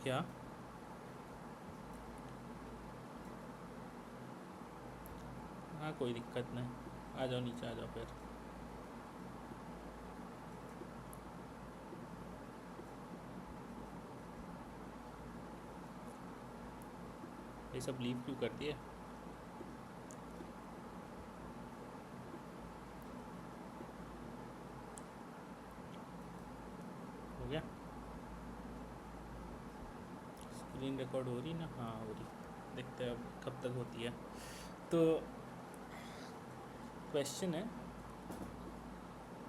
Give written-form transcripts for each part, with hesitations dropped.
क्या? हाँ कोई दिक्कत नहीं, आ जाओ नीचे आ जाओ फिर। ये सब लीव क्यों कर दिए? हो गया? स्क्रीन रिकॉर्ड हो रही ना? हाँ हो रही। देखते हैं अब कब तक होती है। तो क्वेश्चन है,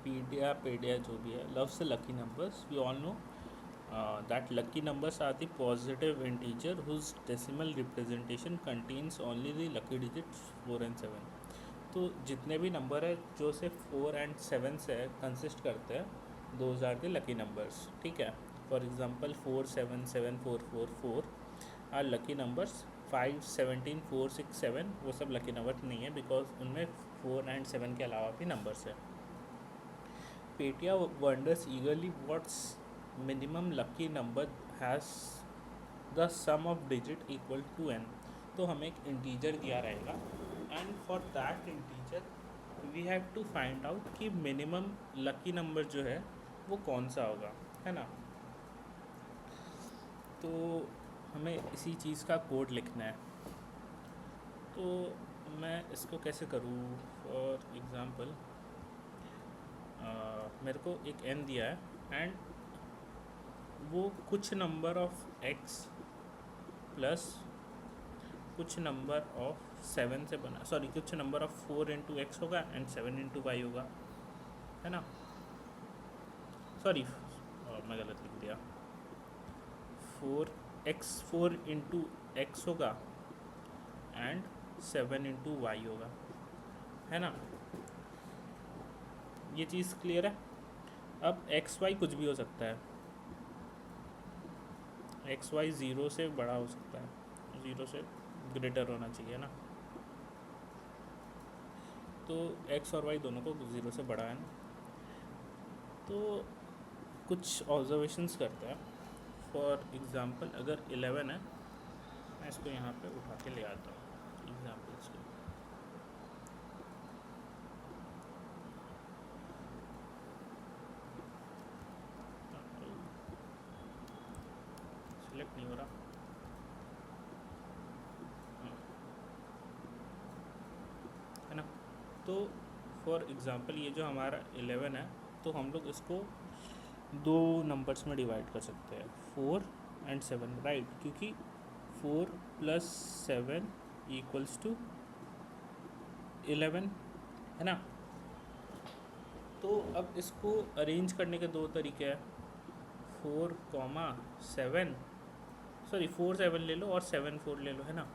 पीडिया पेडिया जो भी है, loves lucky numbers, we all know that lucky numbers are the positive integer whose decimal representation contains only the lucky digits 4 and 7। तो जितने भी नंबर है जो सिर्फ 4 एंड 7 से कंसिस्ट करते हैं, those are the lucky numbers. ठीक है, for example 4 7 7 4 4 4 are lucky numbers. 5 17 4 6 7 वो सब लकी नंबर नहीं है, बिकॉज उनमें 4 एंड 7 के अलावा भी नंबर्स है। पेटिया wonders eagerly what's minimum lucky number has the sum of digit equal to n। तो हमें एक इंटीजर दिया रहेगा, and for that integer we have to find out कि मिनिमम लकी नंबर जो है वो कौन सा होगा, है ना। तो हमें इसी चीज़ का कोड लिखना है। तो मैं इसको कैसे करूँ? फॉर एग्ज़ाम्पल मेरे को एक n दिया है, एंड वो कुछ नंबर ऑफ x प्लस कुछ नंबर ऑफ 7 से बना, सॉरी कुछ नंबर ऑफ 4 इंटू एक्स होगा एंड 7 इंटू वाई होगा, है ना। सॉरी मैं गलत लिख दिया। 4 इंटू एक्स होगा एंड 7 इंटू वाई होगा, है ना। ये चीज़ क्लियर है। अब एक्स वाई कुछ भी हो सकता है, एक्स वाई ज़ीरो से बड़ा हो सकता है, ज़ीरो से ग्रेटर होना चाहिए ना। तो एक्स और वाई दोनों को ज़ीरो से बड़ा है ना। तो कुछ ऑब्जर्वेशंस करते हैं। फॉर एग्ज़ाम्पल अगर 11 है, मैं इसको यहाँ पे उठा के ले आता हूँ एग्जाम्पल्स को। सिलेक्ट नहीं हो रहा, है ना। तो फॉर एग्ज़ाम्पल ये जो हमारा 11 है, तो हम लोग इसको दो नंबर्स में डिवाइड कर सकते हैं, 4 एंड 7, राइट। क्योंकि 4 प्लस 7 इक्वल्स टू 11, है ना। तो अब इसको अरेंज करने के दो तरीके हैं, 4 7, सॉरी 4 7 ले लो और 7 4 ले लो, है ना।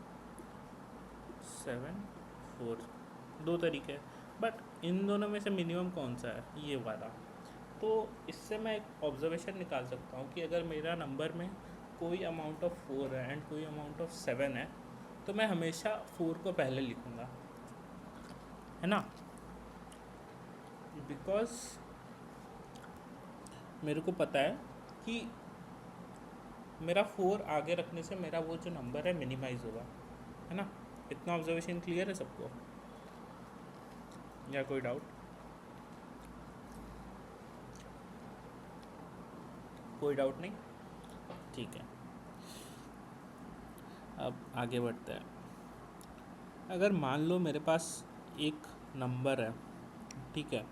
7 4 दो तरीके हैं, बट इन दोनों में से मिनिमम कौन सा है? ये वाला। तो इससे मैं एक ऑब्जर्वेशन निकाल सकता हूँ कि अगर मेरा नंबर में कोई अमाउंट ऑफ 4 है एंड कोई अमाउंट ऑफ 7 है, तो मैं हमेशा 4 को पहले लिखूँगा, है ना। बिकॉज मेरे को पता है कि मेरा 4 आगे रखने से मेरा वो जो नंबर है मिनिमाइज़ होगा, है ना। इतना ऑब्जर्वेशन क्लियर है सबको, या कोई डाउट? कोई डाउट नहीं? ठीक है, अब आगे बढ़ते हैं। अगर मान लो मेरे पास एक नंबर है, ठीक है,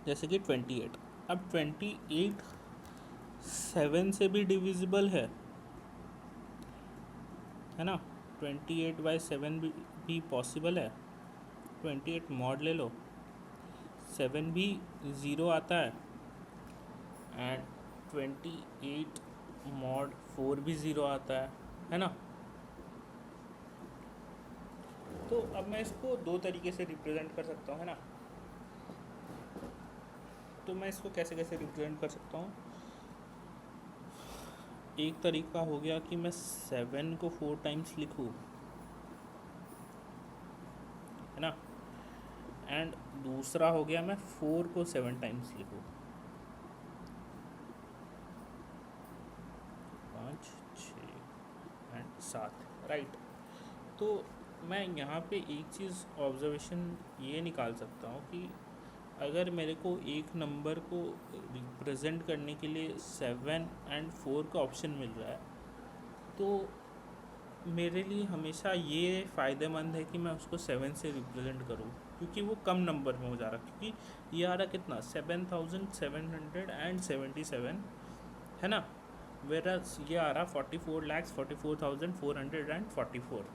जैसे कि 28। अब 28 7 से भी डिविजिबल है ना। 28/7 भी पॉसिबल है। 28 मॉड ले लो, 7 भी ज़ीरो आता है, एंड 28 मॉड 4 भी ज़ीरो आता है ना। तो अब मैं इसको दो तरीके से रिप्रेजेंट कर सकता हूँ, है ना। तो मैं इसको कैसे कैसे रिप्रेजेंट कर सकता हूँ? एक तरीका हो गया कि मैं 7 को 4 टाइम्स लिखूँ, है ना। एंड दूसरा हो गया मैं 4 को 7 टाइम्स लिखूँ। 7, राइट। तो मैं यहाँ पे एक चीज़ ऑब्जर्वेशन ये निकाल सकता हूँ कि अगर मेरे को एक नंबर को रिप्रेजेंट करने के लिए 7 और 4 का ऑप्शन मिल रहा है, तो मेरे लिए हमेशा ये फ़ायदेमंद है कि मैं उसको 7 से रिप्रेजेंट करूँ, क्योंकि वो कम नंबर में हो जा रहा, क्योंकि ये आ रहा कितना 7,777 है ना, वेरस ये आ रहा 44,44,444।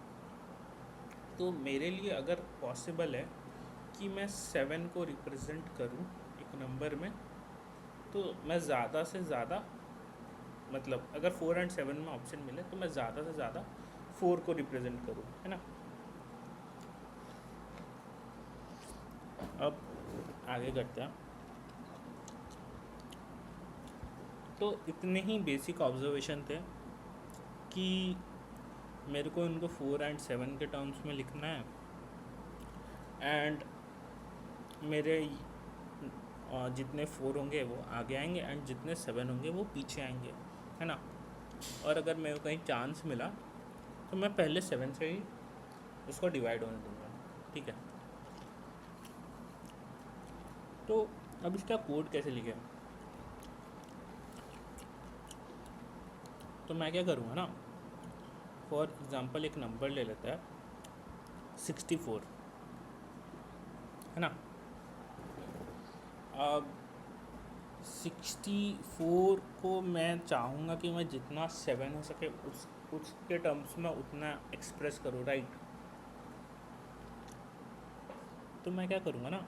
तो मेरे लिए अगर पॉसिबल है कि मैं 7 को रिप्रेजेंट करूं एक नंबर में, तो मैं ज़्यादा से ज़्यादा, मतलब अगर 4 और 7 में ऑप्शन मिले तो मैं ज़्यादा से ज़्यादा 4 को रिप्रेजेंट करूं, है ना। अब आगे करते हैं। तो इतने ही बेसिक ऑब्जर्वेशन थे कि मेरे को इनको 4 और 7 के टर्म्स में लिखना है, एंड मेरे जितने 4 होंगे वो आगे आएंगे एंड जितने 7 होंगे वो पीछे आएंगे, है ना। और अगर मेरे को कहीं चांस मिला तो मैं पहले 7 से ही उसको डिवाइड होने दूंगा, ठीक है। तो अब इसका कोड कैसे लिखे, तो मैं क्या करूँगा ना, फॉर एग्ज़ाम्पल एक नंबर ले लेता है 64, है ना। अब 64 को मैं चाहूँगा कि मैं जितना 7 हो सके उसके टर्म्स में उतना एक्सप्रेस करूँ, राइट। तो मैं क्या करूँगा ना,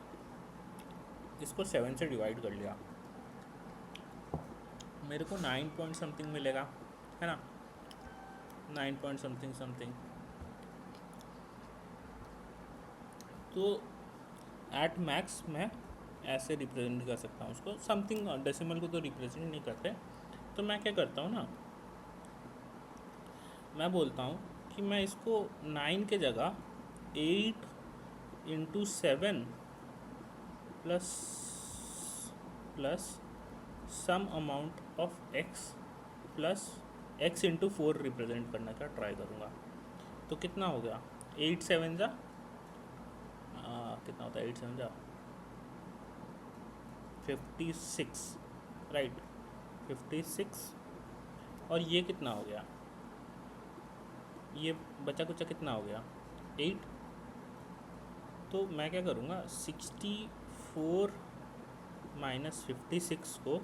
इसको 7 से डिवाइड कर लिया, मेरे को 9 पॉइंट समथिंग मिलेगा, है ना, 9 पॉइंट समथिंग समथिंग। तो एट मैक्स मैं ऐसे रिप्रेजेंट कर सकता हूँ उसको, समथिंग डेसिमल को तो रिप्रेजेंट नहीं करते। तो मैं क्या करता हूँ ना, मैं बोलता हूँ कि मैं इसको 9 के जगह 8 into 7 plus some amount of x plus x into 4 represent करने का ट्राई करूँगा। तो कितना हो गया, 8 7 जा कितना होता है, 8 7 जा 56, राइट 56। और ये कितना हो गया, ये बचा कुचा कितना हो गया 8। तो मैं क्या करूँगा, 64 माइनस 56 को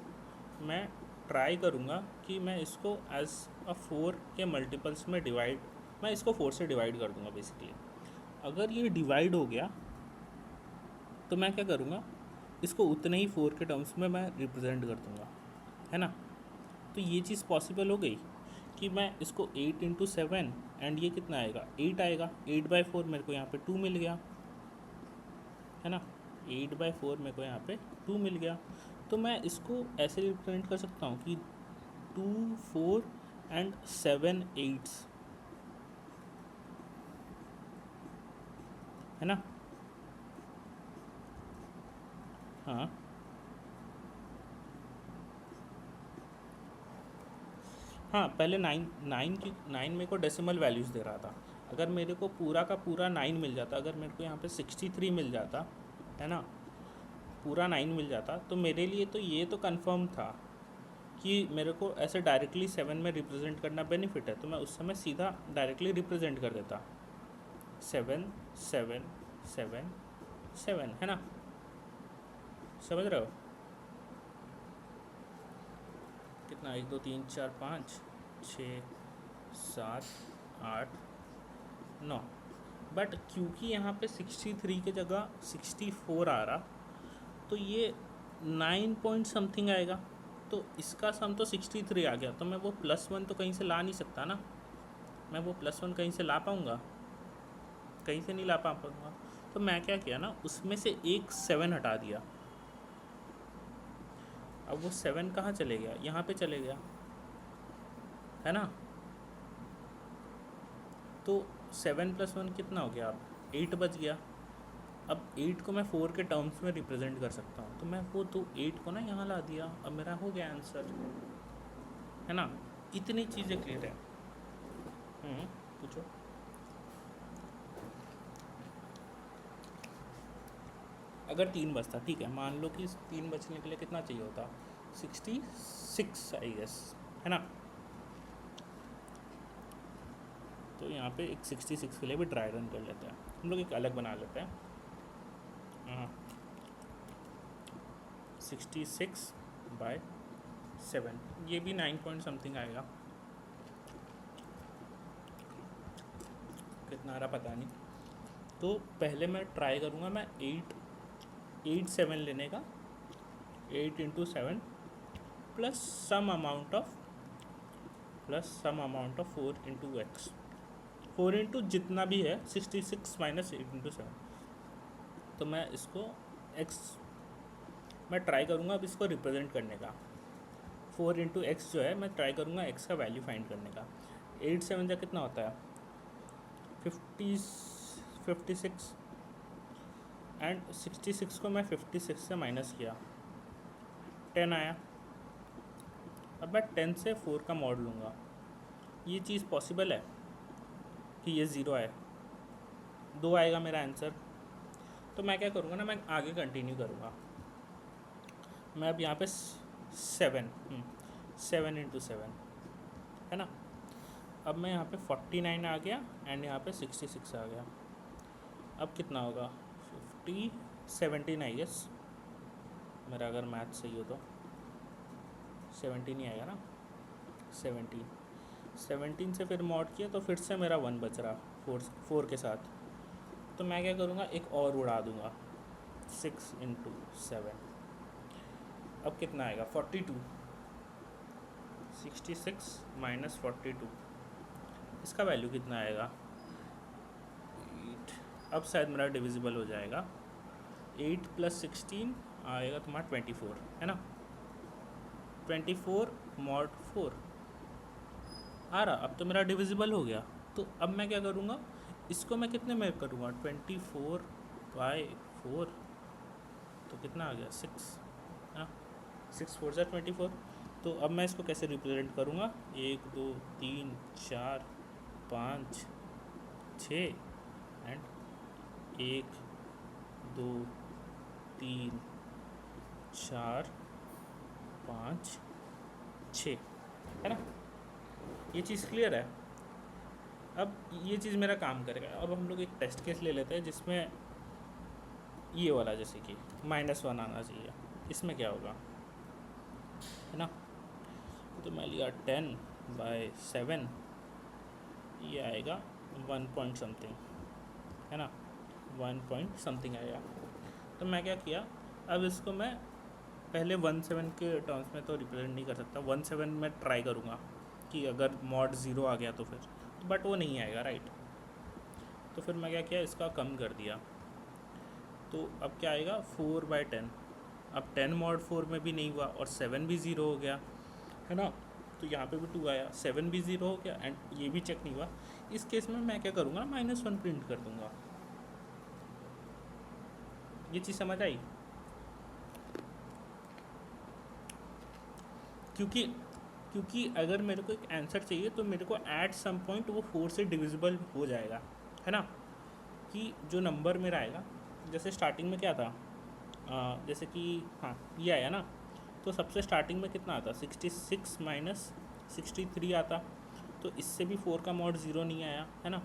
मैं ट्राई करूँगा कि मैं इसको एज अ 4 के मल्टीपल्स में डिवाइड, मैं इसको 4 से डिवाइड कर दूँगा बेसिकली। अगर ये डिवाइड हो गया तो मैं क्या करूँगा, इसको उतने ही 4 के टर्म्स में मैं रिप्रेजेंट कर दूँगा, है ना। तो ये चीज़ पॉसिबल हो गई कि मैं इसको 8 इंटू 7 एंड ये कितना आएगा 8 आएगा, 8/4 मेरे को यहाँ पे 2 मिल गया, है ना, 8/4 मेरे को यहाँ पे 2 मिल गया। तो मैं इसको ऐसे रिप्रेजेंट कर सकता हूँ कि 2 4 एंड 7 8, है ना। हाँ हाँ, पहले 9 मेरे को डेसिमल वैल्यूज़ दे रहा था। अगर मेरे को पूरा का पूरा 9 मिल जाता, अगर मेरे को यहाँ पे 63 मिल जाता, है ना, पूरा 9 मिल जाता, तो मेरे लिए तो ये तो कंफर्म था कि मेरे को ऐसे डायरेक्टली 7 में रिप्रेजेंट करना बेनिफिट है। तो मैं उस समय सीधा डायरेक्टली रिप्रेजेंट कर देता 7 7 7 7, है ना, समझ रहे हो कितना, 1 2 3 4 5 6 7 8 9। बट क्योंकि यहाँ पे 63 के जगह 64 आ रहा, तो ये 9 पॉइंट समथिंग आएगा। तो इसका सम तो 63 आ गया, तो मैं वो +1 तो कहीं से ला नहीं सकता ना, मैं वो +1 कहीं से ला पाऊँगा, कहीं से नहीं ला पाऊँगा। तो मैं क्या किया ना, उसमें से एक 7 हटा दिया। अब वो 7 कहाँ चले गया, यहाँ पे चले गया, है ना। तो 7 + 1 कितना हो गया, अब 8 बच गया। अब 8 को मैं 4 के टर्म्स में रिप्रेजेंट कर सकता हूँ, तो मैं वो तो 8 को ना यहाँ ला दिया, अब मेरा हो गया आंसर, है ना। इतनी चीज़ें क्लियर है, पूछो। अगर 3 बचता, ठीक है, मान लो कि इस 3 बचने के लिए कितना चाहिए होता, 66 आई गेस, है ना। तो यहाँ पे एक 66 के लिए भी ड्राई रन कर लेते हैं हम लोग, एक अलग बना लेते हैं। 66/7, ये भी 9 पॉइंट समथिंग आएगा, कितना आ रहा पता नहीं। तो पहले मैं ट्राई करूँगा मैं 7 लेने का, 8 × 7 plus some amount of 4 × x, 4 into जितना भी है 66 माइनस 8 × 7। तो मैं इसको x, मैं ट्राई करूँगा अब इसको रिप्रेजेंट करने का। 4 × x जो है मैं ट्राई करूँगा x का वैल्यू फाइंड करने का। 8 7 जा कितना होता है 56, एंड 66 को मैं 56 से माइनस किया, 10 आया। अब मैं 10 से 4 का मॉड लूँगा, ये चीज़ पॉसिबल है कि ये 0 आए, 2 आएगा मेरा आंसर। तो मैं क्या करूँगा ना, मैं आगे कंटिन्यू करूँगा। मैं अब यहाँ पे 7 × 7 है ना। अब मैं यहाँ पे 49 आ गया एंड यहाँ पे 66 आ गया। अब कितना होगा 17 आई गेस, मेरा अगर मैथ सही हो तो 17 ही आएगा ना। 17 से फिर मॉड किया तो फिर से मेरा 1 बच रहा 4 के साथ। तो मैं क्या करूँगा, एक और उड़ा दूँगा 6 × 7। अब कितना आएगा 42, 66 माइनस 42, इसका वैल्यू कितना आएगा 8। अब शायद मेरा डिविजिबल हो जाएगा, 8 + 16 आएगा तुम्हारा 24, है ना। 24 mod 4 आ रहा, अब तो मेरा डिविजिबल हो गया। तो अब मैं क्या करूँगा, इसको मैं कितने में करूँगा 24/4, तो कितना आ गया 6, हाँ 6 4 24। तो अब मैं इसको कैसे रिप्रेजेंट करूँगा, 1 2 3 4 5 6 एंड 1 2 3 4 5 6, है ना। ये चीज़ क्लियर है। अब ये चीज़ मेरा काम करेगा। अब हम लोग एक टेस्ट केस ले लेते हैं जिसमें ये वाला, जैसे कि -1 आना चाहिए, इसमें क्या होगा, है ना। तो मैं लिया 10/7, ये आएगा 1 पॉइंट समथिंग, है ना, 1 पॉइंट समथिंग आएगा। तो मैं क्या किया, अब इसको मैं पहले 17 के टर्म्स में तो रिप्रेजेंट नहीं कर सकता, 17 में ट्राई करूँगा कि अगर mod 0 आ गया तो फिर, बट वो नहीं आएगा, राइट। तो फिर मैं क्या किया, इसका कम कर दिया। तो अब क्या आएगा 4/10। अब 10 mod 4 में भी नहीं हुआ और 7 भी 0 हो गया, है ना। तो यहाँ पे भी 2 आया, 7 भी 0 हो गया एंड ये भी चेक नहीं हुआ। इस केस में मैं क्या करूँगा, -1 प्रिंट कर दूँगा। ये चीज़ समझ आई। क्योंकि अगर मेरे को एक आंसर चाहिए तो मेरे को एट सम पॉइंट वो 4 से डिविजिबल हो जाएगा, है ना। कि जो नंबर मेरा आएगा, जैसे स्टार्टिंग में क्या था, जैसे कि हाँ ये आया ना, तो सबसे स्टार्टिंग में कितना आता 66 माइनस 63 आता। तो इससे भी 4 का mod 0 नहीं आया, है ना।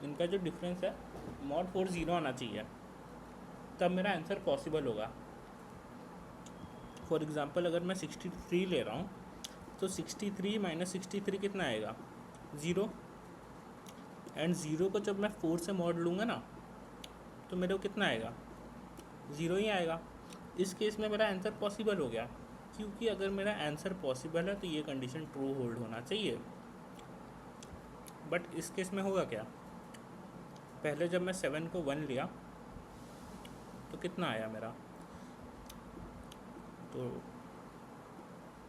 इनका जो डिफरेंस है mod 4 0 आना चाहिए, तब मेरा आंसर पॉसिबल होगा। फॉर एग्ज़ाम्पल अगर मैं 63 ले रहा हूँ तो 63 माइनस 63 कितना आएगा 0, एंड 0 को जब मैं 4 से मॉड लूँगा ना तो मेरे को कितना आएगा 0 ही आएगा। इस केस में मेरा आंसर पॉसिबल हो गया, क्योंकि अगर मेरा आंसर पॉसिबल है तो ये कंडीशन ट्रू होल्ड होना चाहिए। बट इस केस में होगा क्या, पहले जब मैं 7 को 1 लिया तो कितना आया मेरा, तो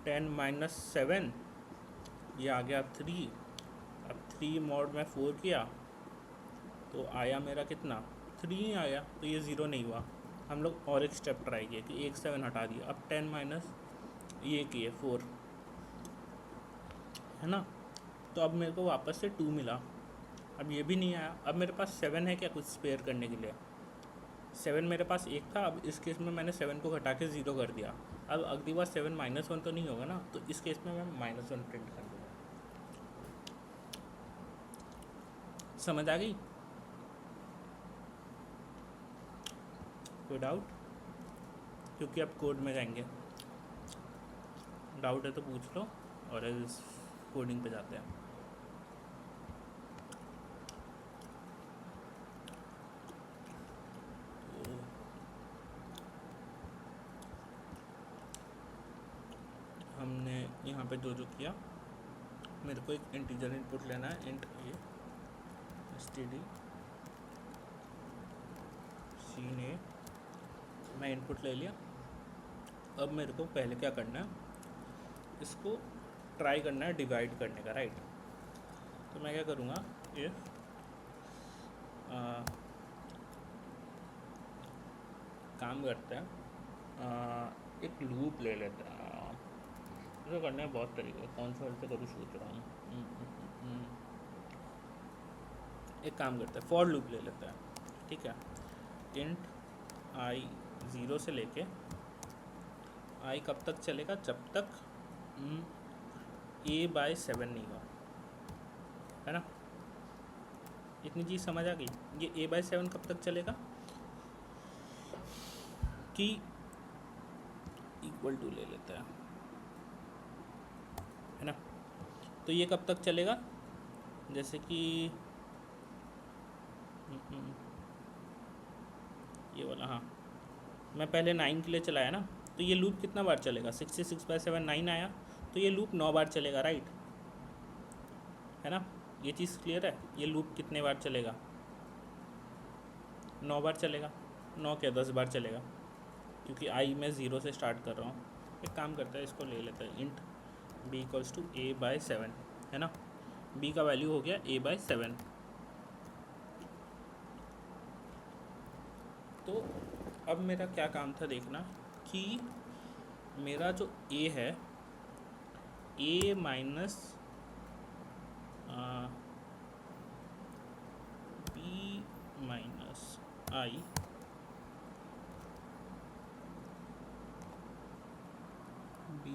10 माइनस 7 ये आ गया 3। अब 3 mod में 4 किया तो आया मेरा कितना 3 ही आया, तो ये 0 नहीं हुआ। हम लोग और एक स्टेप ट्राई किए कि एक 7 हटा दिया, अब 10 माइनस ये किए 4, है ना। तो अब मेरे को वापस से 2 मिला। अब ये भी नहीं आया। अब मेरे पास 7 है क्या कुछ स्पेयर करने के लिए? 7 मेरे पास एक था। अब इस केस में मैंने 7 को घटा के 0 कर दिया। अब अगली बार 7 -1 तो नहीं होगा ना, तो इस केस में मैं -1 प्रिंट कर दूँगा। समझ आ गई? कोई डाउट? क्योंकि अब कोड में जाएंगे। डाउट है तो पूछ लो और इस कोडिंग पे जाते हैं। हमने यहाँ पे जो किया, मेरे को एक इंटीजर इनपुट लेना है, इंट ए std सीन ए। मैं इनपुट ले लिया। अब मेरे को पहले क्या करना है, इसको ट्राई करना है डिवाइड करने का, राइट। तो मैं क्या करूँगा, इफ काम करते हैं, एक लूप ले लेते हैं। इसे करने में बहुत तरीके, कौन सा से करूँ सोच रहा हूँ। एक काम करते हैं, फॉर लूप ले लेते हैं, ठीक है। इंट आई 0 से लेके आई कब तक चलेगा, जब तक a/7 नहीं हुआ, है ना। इतनी चीज़ समझ आ गई। ये a/7 कब तक चलेगा कि इक्वल टू ले लेते हैं, है ना। तो ये कब तक चलेगा, जैसे कि ये वाला, हाँ मैं पहले 9 के लिए चलाया ना, तो ये लूप कितना बार चलेगा, 66/7 9 आया, तो ये लूप 9 बार चलेगा, राइट, है ना। ये चीज़ क्लियर है। ये लूप कितने बार चलेगा, 9 बार चलेगा। 9 क्या 10 बार चलेगा, क्योंकि आई मैं 0 से स्टार्ट कर रहा हूँ। एक काम करता है, इसको ले लेते हैं, इंट b = a/7, है ना। b का वैल्यू हो गया a/7। तो अब मेरा क्या काम था देखना कि मेरा जो a है, a minus b minus I b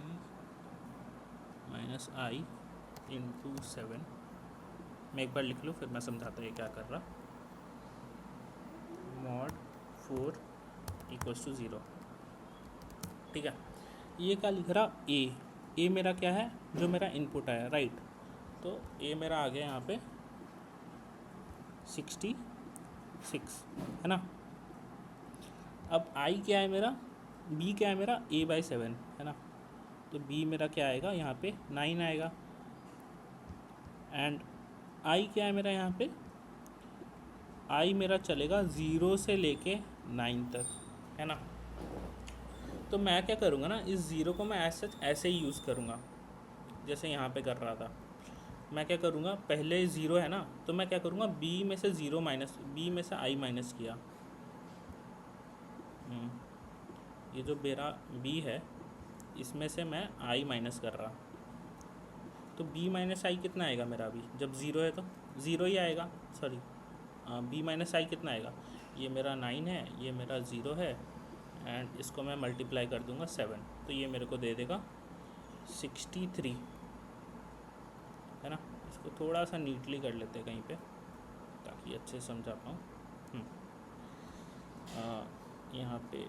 minus I into 7। मैं एक बार लिख लूँ, फिर मैं समझाता ये क्या कर रहा। मॉड 4 = 0, ठीक है। ये क्या लिख रहा, ए मेरा क्या है, जो मेरा इनपुट आया, राइट। तो ए मेरा आ गया यहाँ पे 66, है ना। अब आई क्या है मेरा, बी क्या है मेरा, a/7, है ना। तो बी मेरा क्या आएगा, यहाँ पे 9 आएगा। एंड आई क्या है मेरा, यहाँ पे आई मेरा चलेगा 0 से लेके 9 तक, है ना। तो मैं क्या करूँगा ना, इस 0 को मैं ऐसे ही यूज़ करूँगा, जैसे यहाँ पे कर रहा था। मैं क्या करूँगा, पहले 0 है ना, तो मैं क्या करूँगा, b में से 0 माइनस, b में से i माइनस किया। ये जो मेरा b है, इसमें से मैं i माइनस कर रहा। तो b माइनस आई कितना आएगा मेरा, अभी जब 0 है तो 0 ही आएगा, सॉरी b माइनस आई कितना आएगा, ये मेरा 9 है, ये मेरा 0 है, एंड इसको मैं मल्टीप्लाई कर दूंगा 7, तो ये मेरे को दे देगा 63, है ना। इसको थोड़ा सा नीटली कर लेते हैं कहीं पे, ताकि अच्छे से समझा पाऊँ। यहाँ पे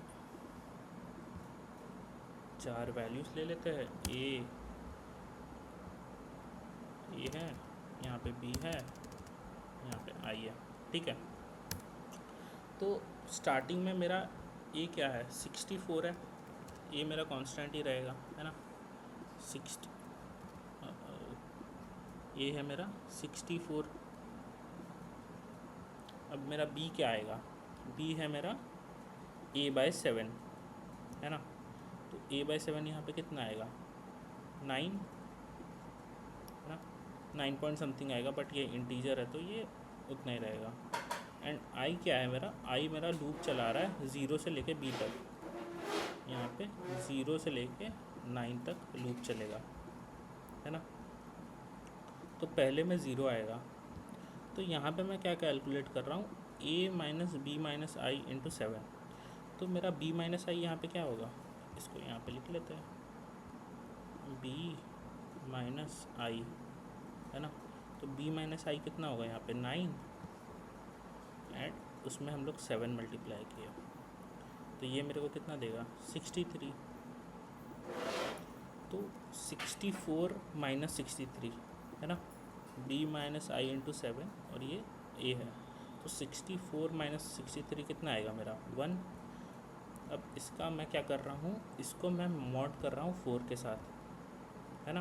4 वैल्यूज़ ले लेते हैं, ए है, यहाँ पे बी है, यहाँ पे आई है, ठीक है। तो स्टार्टिंग में मेरा ए क्या है, 64 है, ए मेरा कांस्टेंट ही रहेगा, है ना। 60 ए है मेरा 64। अब मेरा बी क्या आएगा, बी है मेरा a/7, है ना। तो a/7 यहाँ पे कितना आएगा, 9, है ना, 9 पॉइंट समथिंग आएगा, बट ये इंटीजर है तो ये उतना ही रहेगा। एंड आई क्या है मेरा, आई मेरा लूप चला रहा है 0 से लेके b तक, यहाँ पे 0 से लेके 9 तक लूप चलेगा, है ना। तो पहले में ज़ीरो आएगा। तो यहाँ पे मैं क्या कैलकुलेट कर रहा हूँ, a minus B minus I into 7। तो मेरा b माइनस आई यहाँ पर क्या होगा, इसको यहाँ पे लिख लेते हैं, b माइनस आई, है ना। तो b माइनस आई कितना होगा यहाँ पे 9, एंड उसमें हम लोग 7 मल्टीप्लाई किया, तो ये मेरे को कितना देगा 63। तो 64 माइनस 63, है ना, b माइनस आई इंटू 7 और ये a है। तो 64 माइनस 63 कितना आएगा मेरा 1। अब इसका मैं क्या कर रहा हूँ, इसको मैं मॉड कर रहा हूँ 4 के साथ, है ना।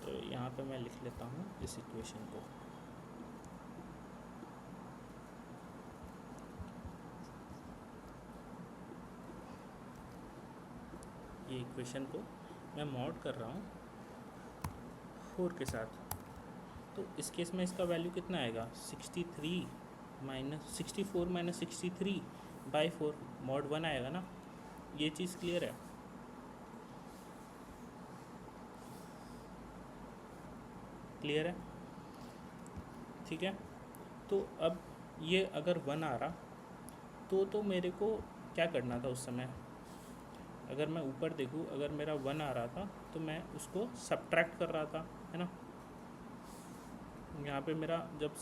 तो यहाँ पे मैं लिख लेता हूँ इस इक्वेशन को, ये इक्वेशन को मैं मॉड कर रहा हूँ 4 के साथ। तो इस केस में इसका वैल्यू कितना आएगा 63 माइनस 64 माइनस 63 बाई 4, मॉड 1 आएगा ना। ये चीज़ क्लियर है, क्लियर है, ठीक है। तो अब ये अगर 1 आ रहा तो मेरे को क्या करना था उस समय, अगर मैं ऊपर देखूँ, अगर मेरा 1 आ रहा था तो मैं उसको सब्ट्रैक्ट कर रहा था, है ना। यहाँ पे मेरा जब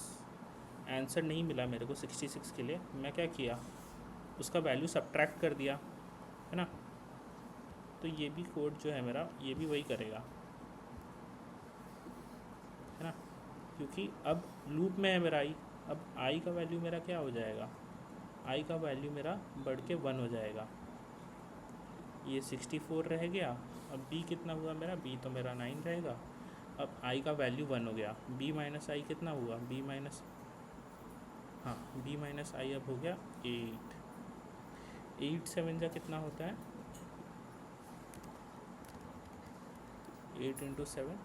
आंसर नहीं मिला मेरे को 66 के लिए, मैं क्या किया, उसका वैल्यू सब्ट्रैक्ट कर दिया, है ना। तो ये भी कोड जो है मेरा, ये भी वही करेगा, है ना, क्योंकि अब लूप में है मेरा आई। अब आई का वैल्यू मेरा क्या हो जाएगा, आई का वैल्यू मेरा बढ़ के 1 हो जाएगा। ये 64 रह गया, अब बी कितना हुआ मेरा, बी तो मेरा 9 रहेगा। अब आई का वैल्यू 1 हो गया, बी माइनस आई कितना हुआ, बी माइनस, हाँ बी माइनस आई अब हो गया 8। 8 7 जा कितना होता है, 8 इंटू 7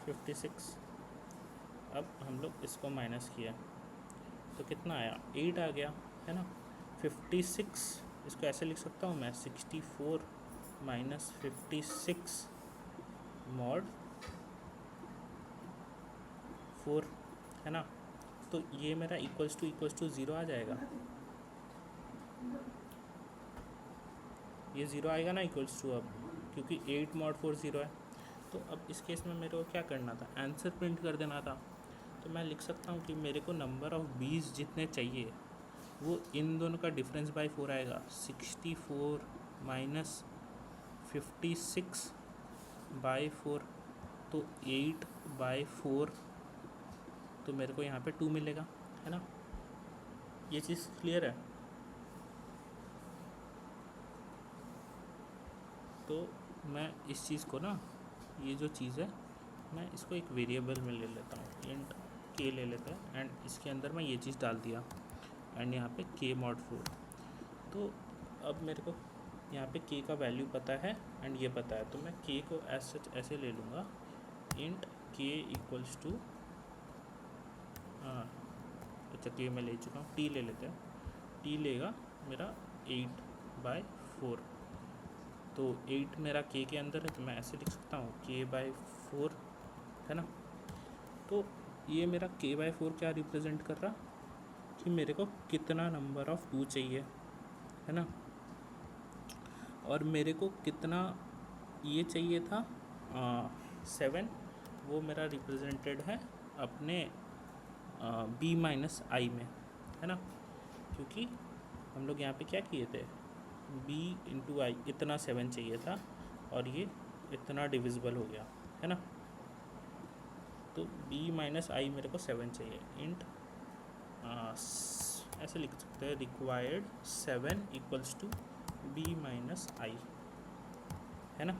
56। अब हम लोग इसको माइनस किया तो कितना आया 8 आ गया, है ना। 56, इसको ऐसे लिख सकता हूँ मैं, 64 माइनस 56 मॉड 4, है ना। तो ये मेरा इक्वल्स टू 0 आ जाएगा, ये 0 आएगा ना इक्वल्स टू, अब क्योंकि 8 मॉड 4 0 है। तो अब इस केस में मेरे को क्या करना था, आंसर प्रिंट कर देना था। तो मैं लिख सकता हूँ कि मेरे को नंबर ऑफ़ बीस जितने चाहिए वो इन दोनों का डिफरेंस बाय 4 आएगा। 64 माइनस 56 बाई 4, तो 8 बाई 4, तो मेरे को यहाँ पे 2 मिलेगा, है ना। ये चीज़ क्लियर है। तो मैं इस चीज़ को ना, ये जो चीज़ है मैं इसको एक वेरिएबल में ले लेता हूँ, इंट के ले लेते हैं, एंड इसके अंदर मैं ये चीज़ डाल दिया, एंड यहाँ पे k मॉड 4। तो अब मेरे को यहाँ पे k का वैल्यू पता है एंड ये पता है, तो मैं k को एज सच ऐसे ले लूँगा, इंट k इक्वल्स टू, अच्छा k मैं ले चुका हूँ, t ले लेते हैं, t लेगा मेरा 8 बाई 4। तो 8 मेरा k के अंदर है, तो मैं ऐसे लिख सकता हूँ k बाई 4, है ना। तो ये मेरा k बाई 4 क्या रिप्रेजेंट कर रहा, कि मेरे को कितना नंबर ऑफ़ 2 चाहिए, है ना, और मेरे को कितना ये चाहिए था 7, वो मेरा रिप्रेजेंटेड है अपने b माइनस आई में, है ना। क्योंकि हम लोग यहाँ पे क्या किए थे, b इंटू आई इतना 7 चाहिए था और ये इतना डिविजिबल हो गया, है ना। तो b माइनस आई मेरे को 7 चाहिए, इंट ऐसे लिख सकते हैं, required 7 equals to b minus I, है ना।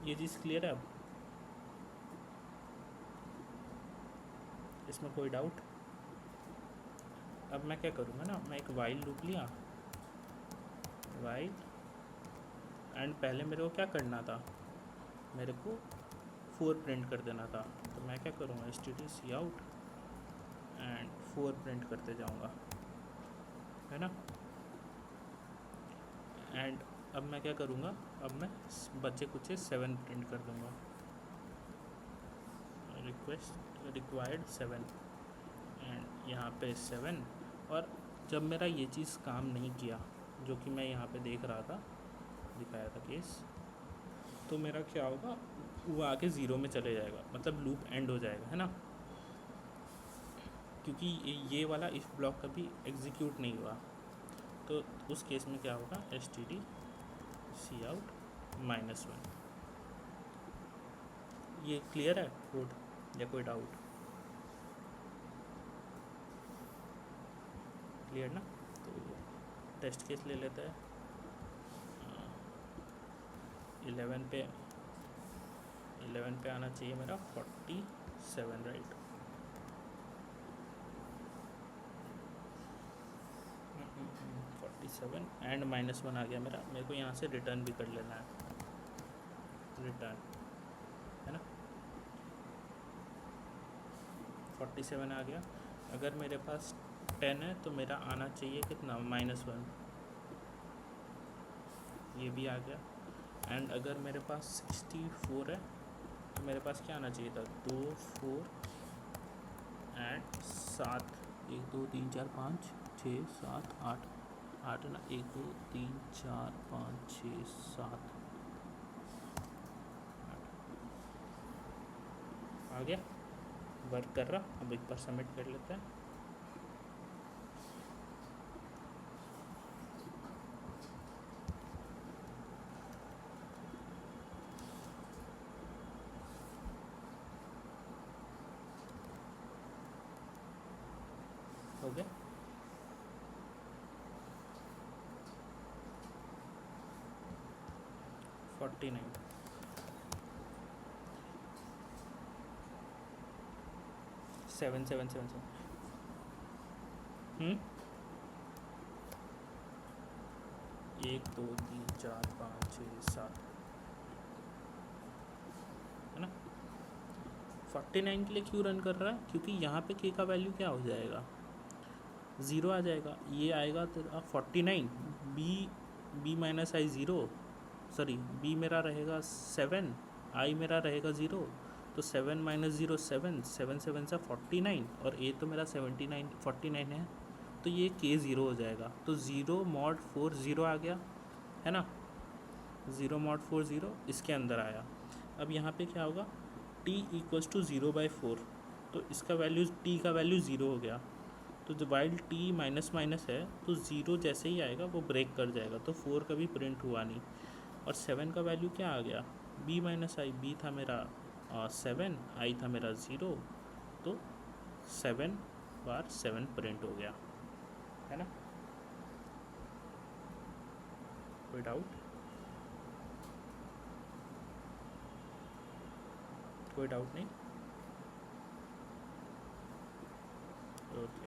ये चीज़ क्लियर है। अब इसमें कोई डाउट। अब मैं क्या करूँगा ना, मैं एक वाइल लूप लिया, वाइल, एंड पहले मेरे को क्या करना था, मेरे को 4 प्रिंट कर देना था। तो मैं क्या करूँगा, std_cout एंड 4 प्रिंट करते जाऊँगा, है ना। एंड अब मैं क्या करूँगा, अब मैं बच्चे कुछ 7 प्रिंट कर दूँगा, रिक्वायर्ड 7 एंड यहाँ पे 7। और जब मेरा ये चीज़ काम नहीं किया, जो कि मैं यहाँ पे देख रहा था, दिखाया था केस, तो मेरा क्या होगा, वो आके 0 में चले जाएगा, मतलब लूप एंड हो जाएगा, है ना, क्योंकि ये वाला इफ ब्लॉक कभी एग्जीक्यूट नहीं हुआ। तो उस केस में क्या होगा, std cout -1। ये क्लियर है कोड या कोई डाउट? क्लियर ना? तो टेस्ट केस ले लेते हैं। 11 पे आना चाहिए मेरा 47, राइट। 47 एंड -1 आ गया मेरा। मेरे को यहाँ से रिटर्न भी कर लेना है, रिटर्न, है ना। 47 आ गया। अगर मेरे पास 10 है तो मेरा आना चाहिए कितना, -1, ये भी आ गया। एंड अगर मेरे पास 64 है तो मेरे पास क्या आना चाहिए था, 2 4 एंड 7, 1 2 3 4 5 6 7 8 8 ना, 1 2 3 4 5 6 7 आ गया, वर्क कर रहा। अब एक बार सबमिट कर लेते हैं। हो गया। फोर्टी 7 7 7 7। 1 2 3 4 5 6 7, है ना। 49 के लिए क्यों रन कर रहा है, क्योंकि यहाँ पे के का वैल्यू क्या हो जाएगा, 0 आ जाएगा। ये आएगा तेरा 49, बी माइनस आई 0, सॉरी बी मेरा रहेगा 7, आई मेरा रहेगा 0, तो 7 - 0 7, 7 7 सा 49, और ए तो मेरा 79 49 है, तो ये के 0 हो जाएगा। तो 0 mod 4 0 आ गया, है ना, 0 mod 4 0 इसके अंदर आया। अब यहाँ पे क्या होगा, t = 0/4, तो इसका वैल्यू, t का वैल्यू 0 हो गया। तो जब वाइल t माइनस है तो 0 जैसे ही आएगा वो ब्रेक कर जाएगा, तो 4 कभी प्रिंट हुआ नहीं। और 7 का वैल्यू क्या आ गया, b - i, b था मेरा 7, i था मेरा 0, तो 7 बार 7 प्रिंट हो गया, है ना। कोई डाउट? कोई डाउट नहीं? ओके।